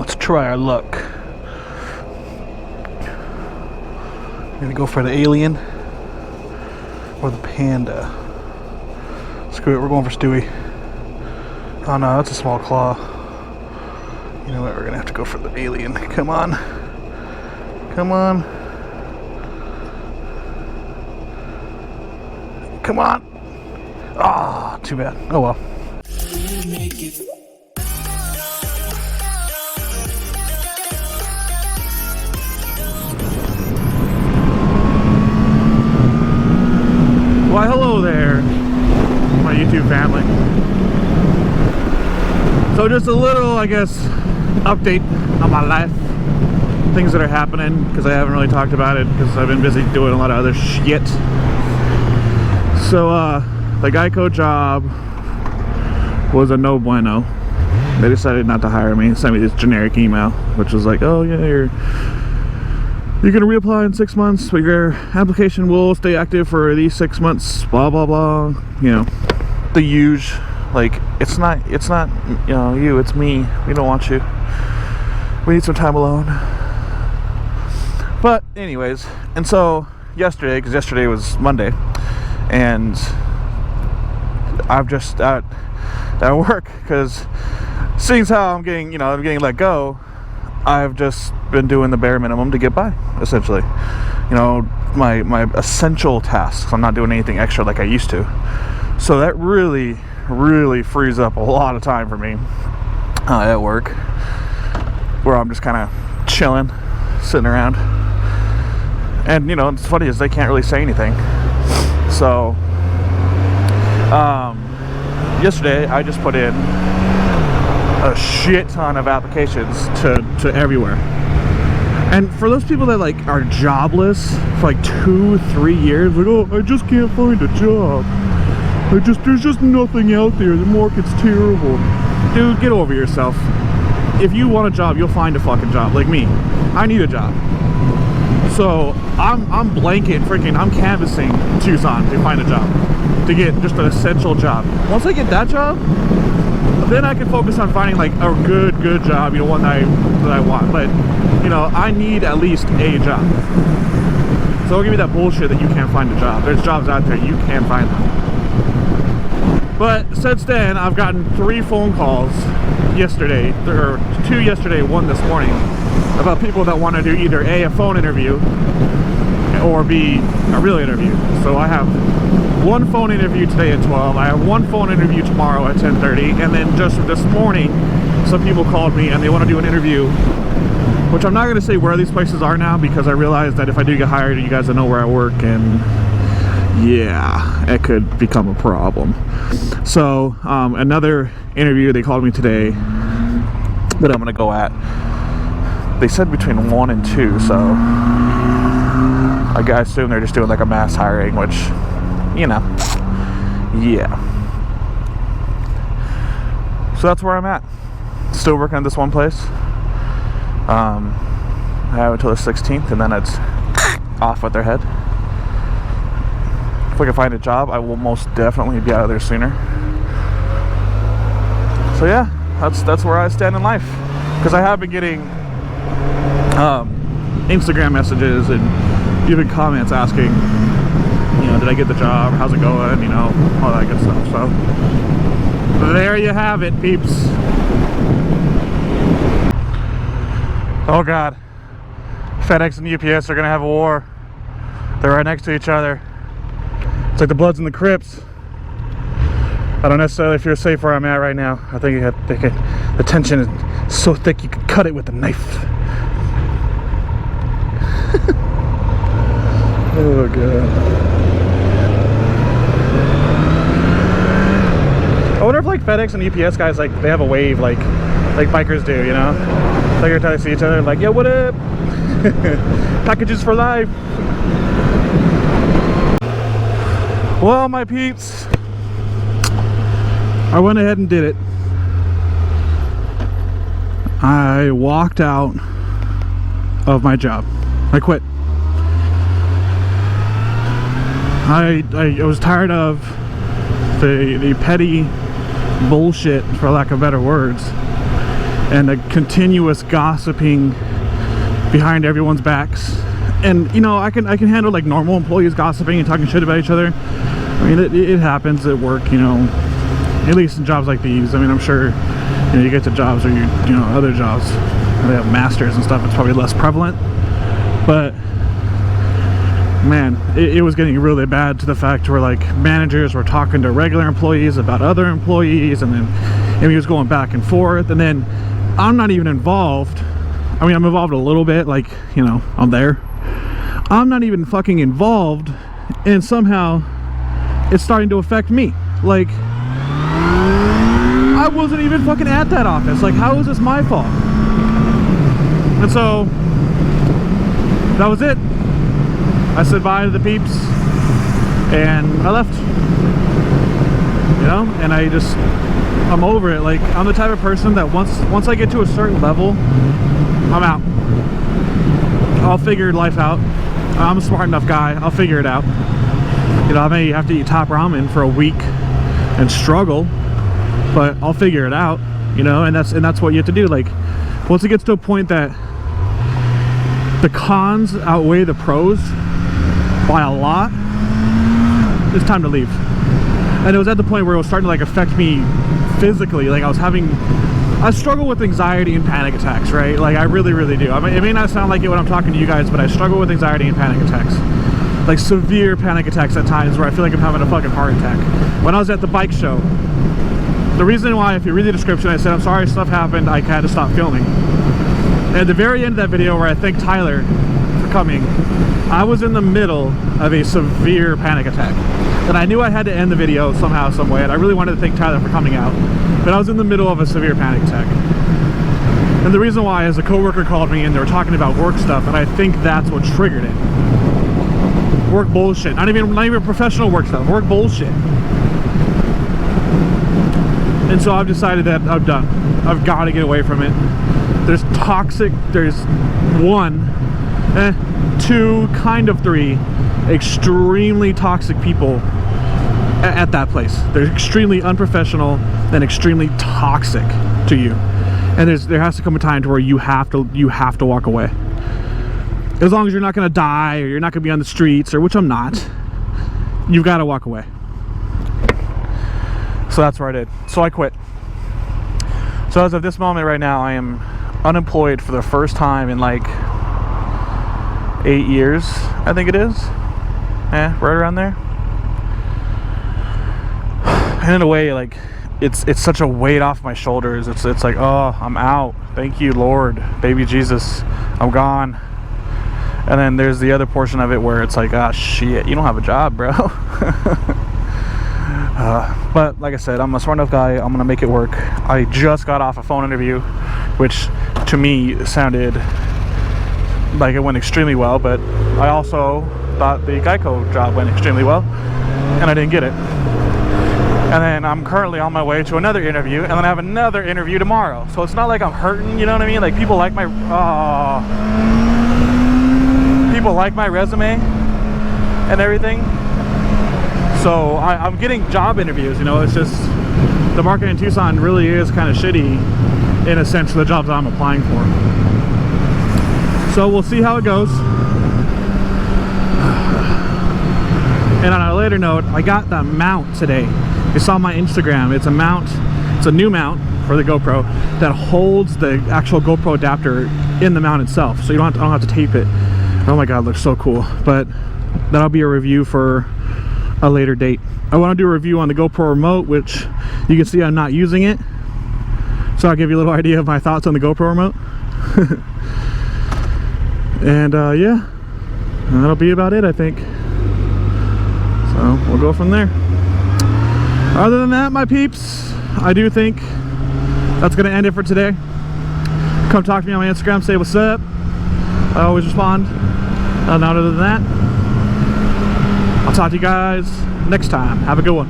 Let's try our luck. Gonna go for the alien or the panda. Screw it, we're going for Stewie. Oh no, that's a small claw. You know what, we're gonna have to go for the alien. Come on. Come on. Come on. Ah, too bad. Oh well. Why, hello there, my YouTube family. So just a little, I guess, update on my life. Things that are happening, because I haven't really talked about it, because I've been busy doing a lot of other shit. So, the Geico job was a no bueno. They decided not to hire me and sent me this generic email, which was like, oh yeah, you're gonna reapply in 6 months, but your application will stay active for these 6 months, blah blah blah. You know, the huge, like, it's not you know, you, it's me. We don't want you. We need some time alone. But anyways, and so yesterday, because yesterday was Monday, and I've just at work, because seeing as how I'm getting let go, I've just been doing the bare minimum to get by, essentially. You know, my essential tasks. I'm not doing anything extra like I used to. So that really, really frees up a lot of time for me at work, where I'm just kind of chilling, sitting around. And, you know, it's funny is they can't really say anything. So, yesterday I just put in a shit ton of applications to everywhere. And for those people that like are jobless for like 2-3 years, like, oh, I just can't find a job. There's just nothing out there. The market's terrible. Dude, get over yourself. If you want a job, you'll find a fucking job. Like me, I need a job. So I'm blanket freaking, I'm canvassing Tucson to find a job, to get just an essential job. Once I get that job, then I can focus on finding like a good job, you know, one that I want. But, you know, I need at least a job. So don't give me that bullshit that you can't find a job. There's jobs out there, you can find them. But since then, I've gotten 3 phone calls yesterday, or 2 yesterday, 1 this morning, about people that want to do either A, a phone interview, or B, a real interview. So I have 1 phone interview today at 12, I have 1 phone interview tomorrow at 10:30, and then just this morning, some people called me and they want to do an interview, which I'm not going to say where these places are now, because I realize that if I do get hired, you guys will know where I work, and yeah, it could become a problem. So another interview, they called me today, that I'm going to go at. They said between 1 and 2, so I assume they're just doing like a mass hiring, which, you know, yeah. So that's where I'm at. Still working at this one place. I have until the 16th, and then it's off with their head. If we can find a job, I will most definitely be out of there sooner. So yeah, that's where I stand in life. Because I have been getting Instagram messages and even comments asking, you know, did I get the job? How's it going? You know, all that good stuff. So there you have it, peeps. Oh God, FedEx and UPS are gonna have a war. They're right next to each other. It's like the Bloods and the Crips. I don't necessarily feel safe where I'm at right now. I think the tension is so thick you could cut it with a knife. Oh God. I wonder if like FedEx and UPS guys, like they have a wave like bikers do, you know? Like every time they see each other, like, yo, what up? Packages for life. Well, my peeps, I went ahead and did it. I walked out of my job. I quit. I was tired of the petty bullshit, for lack of better words, and a continuous gossiping behind everyone's backs. And you know, I can handle like normal employees gossiping and talking shit about each other. I mean, it happens at work, you know, at least in jobs like these. I mean, I'm sure, you know, you get to jobs or you know, other jobs where they have masters and stuff, it's probably less prevalent. But man, it was getting really bad to the fact where like managers were talking to regular employees about other employees, and then he was going back and forth, and then I'm not even involved. I mean, I'm involved a little bit, like, you know, I'm there. I'm not even fucking involved, and somehow it's starting to affect me. Like, I wasn't even fucking at that office. Like, how is this my fault? And so that was it. I said bye to the peeps and I left, you know, and I'm over it. Like, I'm the type of person that once I get to a certain level, I'm out. I'll figure life out. I'm a smart enough guy. I'll figure it out. You know, I may have to eat top ramen for a week and struggle, but I'll figure it out, you know, and that's what you have to do. Like, once it gets to a point that the cons outweigh the pros by a lot, it's time to leave. And it was at the point where it was starting to like affect me physically. Like, I struggle with anxiety and panic attacks, right? Like, I really do. I mean, it may not sound like it when I'm talking to you guys, but I struggle with anxiety and panic attacks. Like, severe panic attacks at times where I feel like I'm having a fucking heart attack. When I was at the bike show, the reason why, if you read the description, I said, I'm sorry stuff happened, I had to stop filming. And at the very end of that video, where I thank Tyler for coming, I was in the middle of a severe panic attack. And I knew I had to end the video somehow, some way, and I really wanted to thank Tyler for coming out. But I was in the middle of a severe panic attack. And the reason why is a coworker called me and they were talking about work stuff, and I think that's what triggered it. Work bullshit. Not even professional work stuff. Work bullshit. And so I've decided that I'm done. I've got to get away from it. There's two, kind of three extremely toxic people at that place. They're extremely unprofessional and extremely toxic to you. And there has to come a time to where you have to walk away. As long as you're not going to die or you're not going to be on the streets, or which I'm not, you've got to walk away. So that's what I did. So I quit. So as of this moment right now, I am unemployed for the first time in like 8 years, I think it is. Right around there. And in a way, like, it's such a weight off my shoulders. It's like, oh, I'm out. Thank you, Lord, baby Jesus, I'm gone. And then there's the other portion of it where it's like, ah, shit, you don't have a job, bro. But like I said, I'm a smart enough guy. I'm gonna make it work. I just got off a phone interview, which to me sounded like it went extremely well, but I also thought the Geico job went extremely well, and I didn't get it. And then I'm currently on my way to another interview, and then I have another interview tomorrow. So it's not like I'm hurting, you know what I mean? Like, people like my resume and everything. So I'm getting job interviews, you know. It's just the market in Tucson really is kind of shitty in a sense for the jobs I'm applying for. So we'll see how it goes. And on a later note, I got the mount today. You saw my Instagram. It's a mount. It's a new mount for the GoPro that holds the actual GoPro adapter in the mount itself, so I don't have to tape it. Oh my god, it looks so cool. But that'll be a review for a later date. I want to do a review on the GoPro remote, which you can see I'm not using it, so I'll give you a little idea of my thoughts on the GoPro remote. And yeah, that'll be about it, I think. So we'll go from there. Other than that, my peeps, I do think that's gonna end it for today. Come talk to me on my Instagram, say what's up. I always respond. Not other than that, I'll talk to you guys next time. Have a good one.